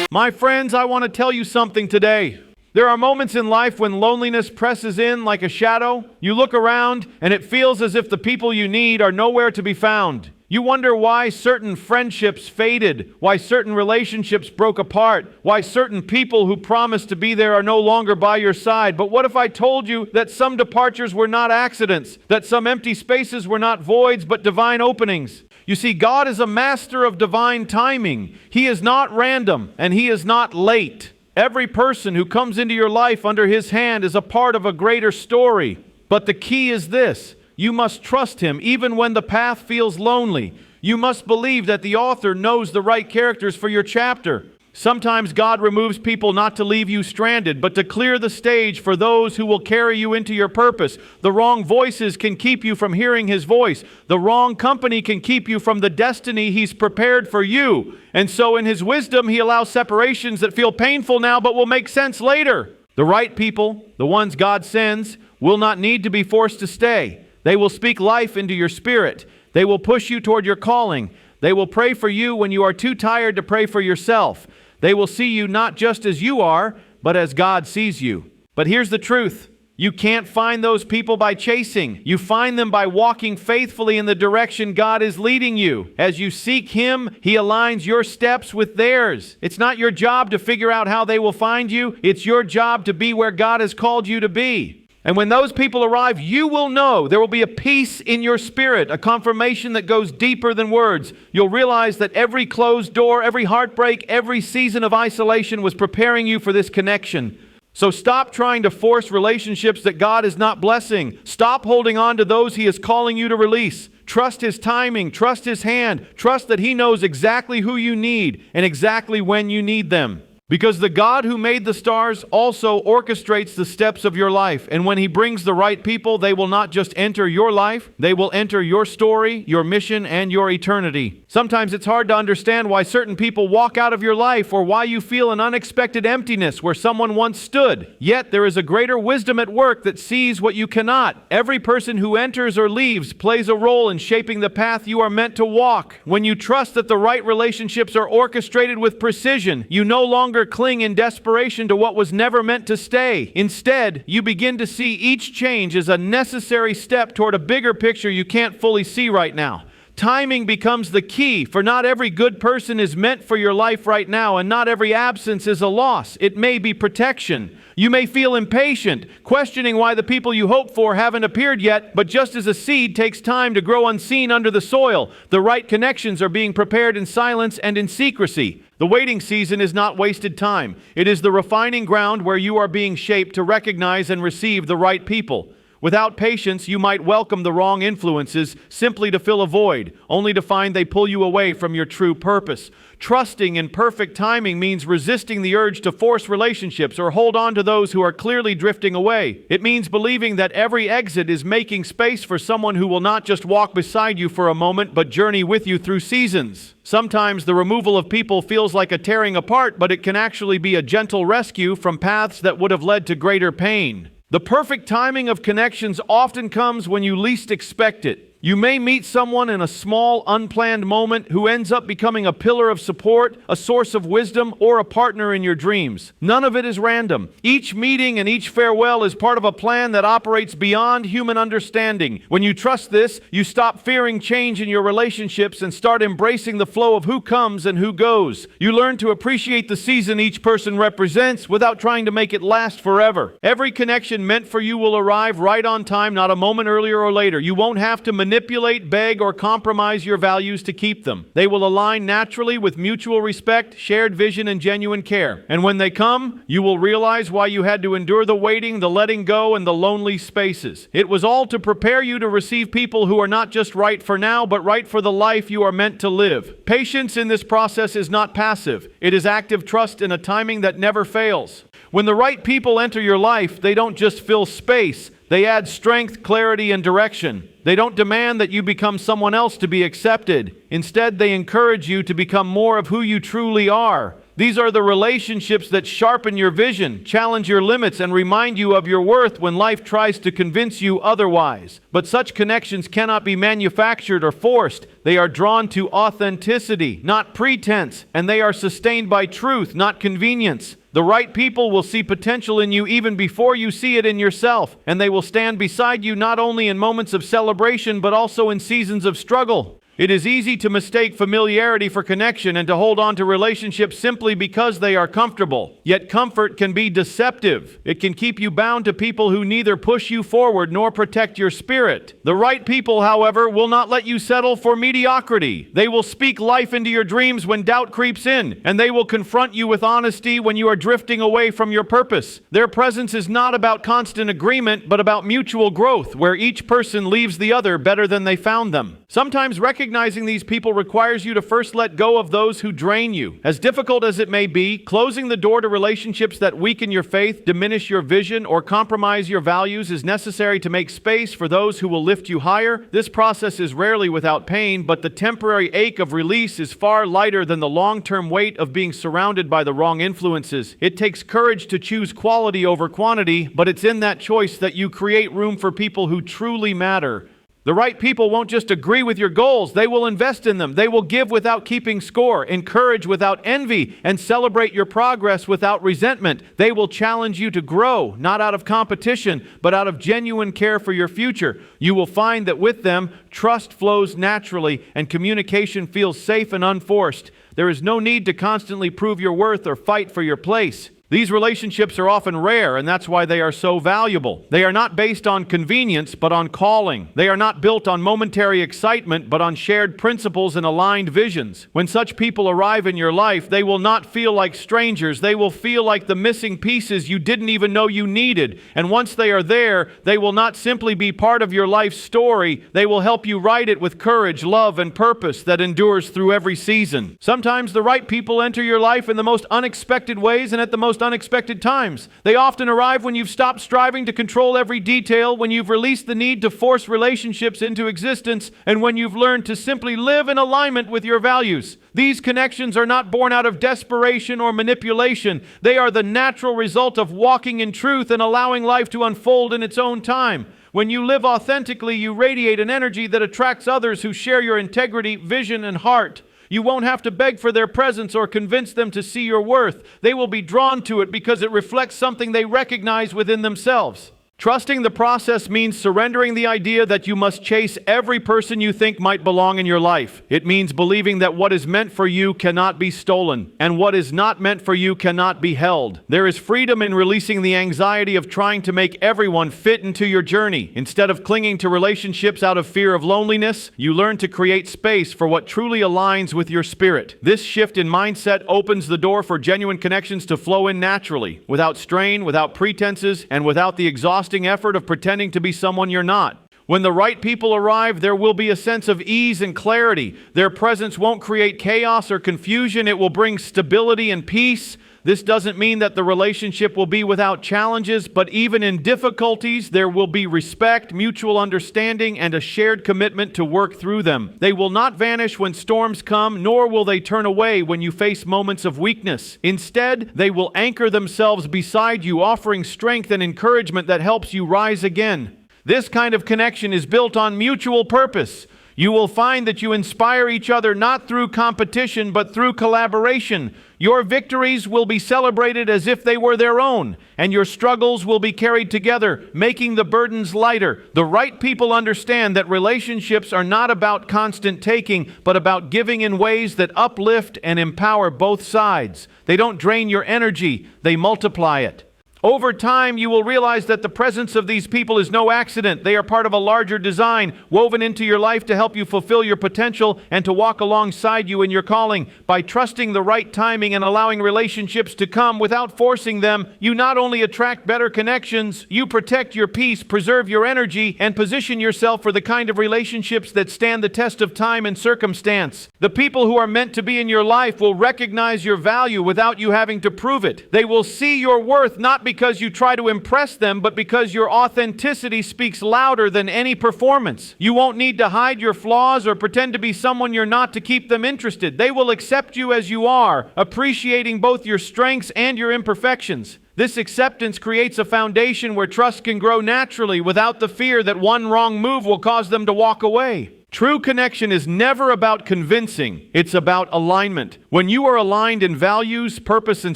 My friends, I want to tell you something today. There are moments in life when loneliness presses in like a shadow. You look around and it feels as if the people you need are nowhere to be found. You wonder why certain friendships faded, why certain relationships broke apart, why certain people who promised to be there are no longer by your side. But what if I told you that some departures were not accidents, that some empty spaces were not voids but divine openings? You see, God is a master of divine timing. He is not random and He is not late. Every person who comes into your life under His hand is a part of a greater story. But the key is this: you must trust Him even when the path feels lonely. You must believe that the author knows the right characters for your chapter. Sometimes God removes people not to leave you stranded, but to clear the stage for those who will carry you into your purpose. The wrong voices can keep you from hearing His voice. The wrong company can keep you from the destiny He's prepared for you. And so in His wisdom, He allows separations that feel painful now but will make sense later. The right people, the ones God sends, will not need to be forced to stay. They will speak life into your spirit. They will push you toward your calling. They will pray for you when you are too tired to pray for yourself. They will see you not just as you are, but as God sees you. But here's the truth. You can't find those people by chasing. You find them by walking faithfully in the direction God is leading you. As you seek Him, He aligns your steps with theirs. It's not your job to figure out how they will find you. It's your job to be where God has called you to be. And when those people arrive, you will know there will be a peace in your spirit, a confirmation that goes deeper than words. You'll realize that every closed door, every heartbreak, every season of isolation was preparing you for this connection. So stop trying to force relationships that God is not blessing. Stop holding on to those He is calling you to release. Trust His timing. Trust His hand. Trust that He knows exactly who you need and exactly when you need them. Because the God who made the stars also orchestrates the steps of your life. And when He brings the right people, they will not just enter your life, they will enter your story, your mission, and your eternity. Sometimes it's hard to understand why certain people walk out of your life or why you feel an unexpected emptiness where someone once stood. Yet there is a greater wisdom at work that sees what you cannot. Every person who enters or leaves plays a role in shaping the path you are meant to walk. When you trust that the right relationships are orchestrated with precision, you no longer cling in desperation to what was never meant to stay. Instead, you begin to see each change as a necessary step toward a bigger picture you can't fully see right now. Timing becomes the key, for not every good person is meant for your life right now, and not every absence is a loss. It may be protection. You may feel impatient, questioning why the people you hope for haven't appeared yet, but just as a seed takes time to grow unseen under the soil, the right connections are being prepared in silence and in secrecy. The waiting season is not wasted time. It is the refining ground where you are being shaped to recognize and receive the right people. Without patience, you might welcome the wrong influences simply to fill a void, only to find they pull you away from your true purpose. Trusting in perfect timing means resisting the urge to force relationships or hold on to those who are clearly drifting away. It means believing that every exit is making space for someone who will not just walk beside you for a moment, but journey with you through seasons. Sometimes the removal of people feels like a tearing apart, but it can actually be a gentle rescue from paths that would have led to greater pain. The perfect timing of connections often comes when you least expect it. You may meet someone in a small, unplanned moment who ends up becoming a pillar of support, a source of wisdom, or a partner in your dreams. None of it is random. Each meeting and each farewell is part of a plan that operates beyond human understanding. When you trust this, you stop fearing change in your relationships and start embracing the flow of who comes and who goes. You learn to appreciate the season each person represents without trying to make it last forever. Every connection meant for you will arrive right on time, not a moment earlier or later. You won't have to manipulate, beg, or compromise your values to keep them. They will align naturally with mutual respect, shared vision, and genuine care. And when they come, you will realize why you had to endure the waiting, the letting go, and the lonely spaces. It was all to prepare you to receive people who are not just right for now, but right for the life you are meant to live. Patience in this process is not passive. It is active trust in a timing that never fails. When the right people enter your life, they don't just fill space. They add strength, clarity, and direction. They don't demand that you become someone else to be accepted. Instead, they encourage you to become more of who you truly are. These are the relationships that sharpen your vision, challenge your limits, and remind you of your worth when life tries to convince you otherwise. But such connections cannot be manufactured or forced. They are drawn to authenticity, not pretense, and they are sustained by truth, not convenience. The right people will see potential in you even before you see it in yourself, and they will stand beside you not only in moments of celebration but also in seasons of struggle. It is easy to mistake familiarity for connection and to hold on to relationships simply because they are comfortable. Yet comfort can be deceptive. It can keep you bound to people who neither push you forward nor protect your spirit. The right people, however, will not let you settle for mediocrity. They will speak life into your dreams when doubt creeps in, and they will confront you with honesty when you are drifting away from your purpose. Their presence is not about constant agreement, but about mutual growth, where each person leaves the other better than they found them. Sometimes recognizing these people requires you to first let go of those who drain you. As difficult as it may be, closing the door to relationships that weaken your faith, diminish your vision, or compromise your values is necessary to make space for those who will lift you higher. This process is rarely without pain, but the temporary ache of release is far lighter than the long-term weight of being surrounded by the wrong influences. It takes courage to choose quality over quantity, but it's in that choice that you create room for people who truly matter. The right people won't just agree with your goals, they will invest in them. They will give without keeping score, encourage without envy, and celebrate your progress without resentment. They will challenge you to grow, not out of competition, but out of genuine care for your future. You will find that with them, trust flows naturally and communication feels safe and unforced. There is no need to constantly prove your worth or fight for your place. These relationships are often rare, and that's why they are so valuable. They are not based on convenience, but on calling. They are not built on momentary excitement, but on shared principles and aligned visions. When such people arrive in your life, they will not feel like strangers. They will feel like the missing pieces you didn't even know you needed. And once they are there, they will not simply be part of your life's story. They will help you write it with courage, love, and purpose that endures through every season. Sometimes the right people enter your life in the most unexpected ways and at the most unexpected times. They often arrive when you've stopped striving to control every detail, when you've released the need to force relationships into existence, and when you've learned to simply live in alignment with your values. These connections are not born out of desperation or manipulation. They are the natural result of walking in truth and allowing life to unfold in its own time. When you live authentically, you radiate an energy that attracts others who share your integrity, vision, and heart. You won't have to beg for their presence or convince them to see your worth. They will be drawn to it because it reflects something they recognize within themselves. Trusting the process means surrendering the idea that you must chase every person you think might belong in your life. It means believing that what is meant for you cannot be stolen, and what is not meant for you cannot be held. There is freedom in releasing the anxiety of trying to make everyone fit into your journey. Instead of clinging to relationships out of fear of loneliness, you learn to create space for what truly aligns with your spirit. This shift in mindset opens the door for genuine connections to flow in naturally, without strain, without pretenses, and without the exhausting effort of pretending to be someone you're not. When the right people arrive, there will be a sense of ease and clarity. Their presence won't create chaos or confusion. It will bring stability and peace. This doesn't mean that the relationship will be without challenges, but even in difficulties, there will be respect, mutual understanding, and a shared commitment to work through them. They will not vanish when storms come, nor will they turn away when you face moments of weakness. Instead, they will anchor themselves beside you, offering strength and encouragement that helps you rise again. This kind of connection is built on mutual purpose. You will find that you inspire each other not through competition, but through collaboration. Your victories will be celebrated as if they were their own, and your struggles will be carried together, making the burdens lighter. The right people understand that relationships are not about constant taking, but about giving in ways that uplift and empower both sides. They don't drain your energy, they multiply it. Over time, you will realize that the presence of these people is no accident. They are part of a larger design woven into your life to help you fulfill your potential and to walk alongside you in your calling. By trusting the right timing and allowing relationships to come without forcing them, you not only attract better connections, you protect your peace, preserve your energy, and position yourself for the kind of relationships that stand the test of time and circumstance. The people who are meant to be in your life will recognize your value without you having to prove it. They will see your worth not because you try to impress them, but because your authenticity speaks louder than any performance. You won't need to hide your flaws or pretend to be someone you're not to keep them interested. They will accept you as you are, appreciating both your strengths and your imperfections. This acceptance creates a foundation where trust can grow naturally without the fear that one wrong move will cause them to walk away. True connection is never about convincing, it's about alignment. When you are aligned in values, purpose, and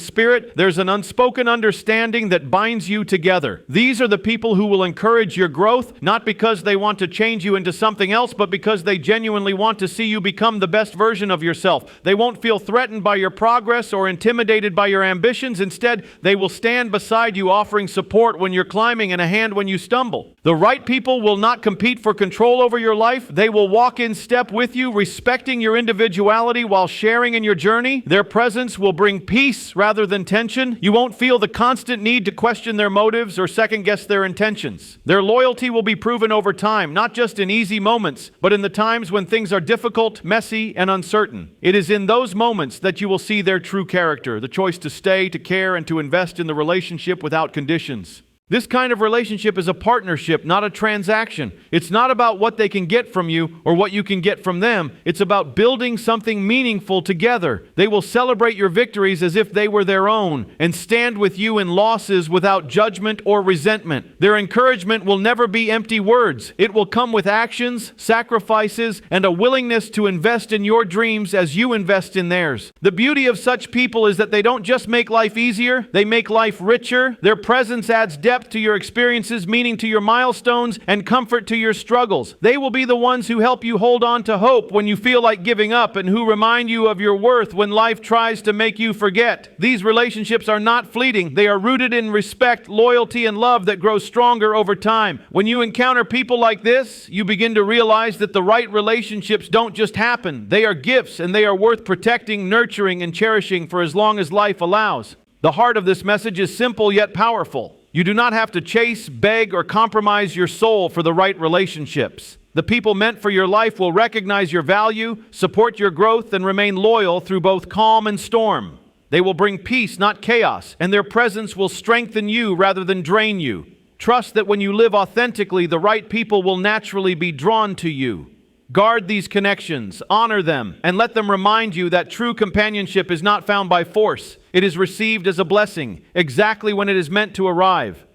spirit, there's an unspoken understanding that binds you together. These are the people who will encourage your growth, not because they want to change you into something else, but because they genuinely want to see you become the best version of yourself. They won't feel threatened by your progress or intimidated by your ambitions. Instead, they will stand beside you, offering support when you're climbing and a hand when you stumble. The right people will not compete for control over your life. They will walk in step with you, respecting your individuality while sharing in your journey. Their presence will bring peace rather than tension. You won't feel the constant need to question their motives or second-guess their intentions. Their loyalty will be proven over time, not just in easy moments, but in the times when things are difficult, messy, and uncertain. It is in those moments that you will see their true character, the choice to stay, to care, and to invest in the relationship without conditions. This kind of relationship is a partnership, not a transaction. It's not about what they can get from you or what you can get from them. It's about building something meaningful together. They will celebrate your victories as if they were their own and stand with you in losses without judgment or resentment. Their encouragement will never be empty words. It will come with actions, sacrifices, and a willingness to invest in your dreams as you invest in theirs. The beauty of such people is that they don't just make life easier, they make life richer. Their presence adds depth to your experiences, meaning to your milestones, and comfort to your struggles. They will be the ones who help you hold on to hope when you feel like giving up and who remind you of your worth when life tries to make you forget. These relationships are not fleeting. They are rooted in respect, loyalty, and love that grows stronger over time. When you encounter people like this, you begin to realize that the right relationships don't just happen. They are gifts, and they are worth protecting, nurturing, and cherishing for as long as life allows. The heart of this message is simple yet powerful. You do not have to chase, beg, or compromise your soul for the right relationships. The people meant for your life will recognize your value, support your growth, and remain loyal through both calm and storm. They will bring peace, not chaos, and their presence will strengthen you rather than drain you. Trust that when you live authentically, the right people will naturally be drawn to you. Guard these connections, honor them, and let them remind you that true companionship is not found by force. It is received as a blessing, exactly when it is meant to arrive.